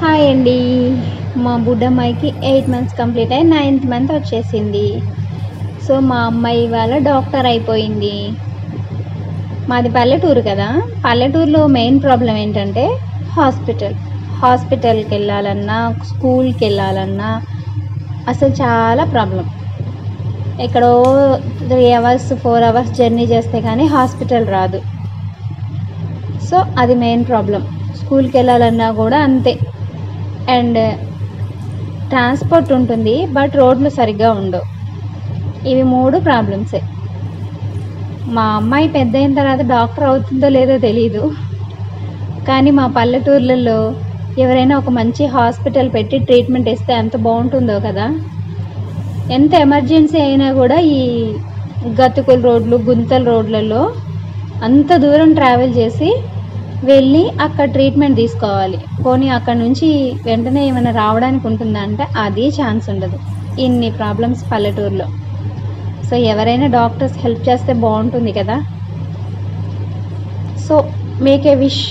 Hi అండి. మా బుడ్డమ్మాయికి 8 months complete అయ్యి 9th మంత్ వచ్చేసింది. సో మా అమ్మాయి ఇవాళ డాక్టర్ అయిపోయింది. మాది పల్లెటూరు కదా, పల్లెటూరులో మెయిన్ ప్రాబ్లం ఏంటంటే హాస్పిటల్కి వెళ్ళాలన్నా, స్కూల్కి వెళ్ళాలన్నా అసలు చాలా ప్రాబ్లం. ఎక్కడో 3 అవర్స్ 4 అవర్స్ జర్నీ చేస్తే కానీ హాస్పిటల్ రాదు. సో అది మెయిన్ ప్రాబ్లం. స్కూల్కి వెళ్ళాలన్నా కూడా అంతే. అండ్ ట్రాన్స్పోర్ట్ ఉంటుంది, బట్ రోడ్లు సరిగ్గా ఉండవు. ఇవి 3 ప్రాబ్లమ్సే. మా అమ్మాయి పెద్ద అయిన తర్వాత డాక్టర్ అవుతుందో లేదో తెలీదు, కానీ మా పల్లెటూర్లలో ఎవరైనా ఒక మంచి హాస్పిటల్ పెట్టి ట్రీట్మెంట్ ఇస్తే ఎంత బాగుంటుందో కదా. ఎంత ఎమర్జెన్సీ అయినా కూడా ఈ గతుకుల రోడ్లు, గుంతల రోడ్లలో అంత దూరం ట్రావెల్ చేసి వెళ్ళి అక్కడ ట్రీట్మెంట్ తీసుకోవాలి. పోనీ అక్కడ నుంచి వెంటనే ఏమైనా రావడానికి ఉంటుందా అంటే అది ఛాన్స్ ఉండదు. ఇన్ని ప్రాబ్లమ్స్ పల్లెటూరులో. సో ఎవరైనా డాక్టర్స్ హెల్ప్ చేస్తే బాగుంటుంది కదా. So make a wish.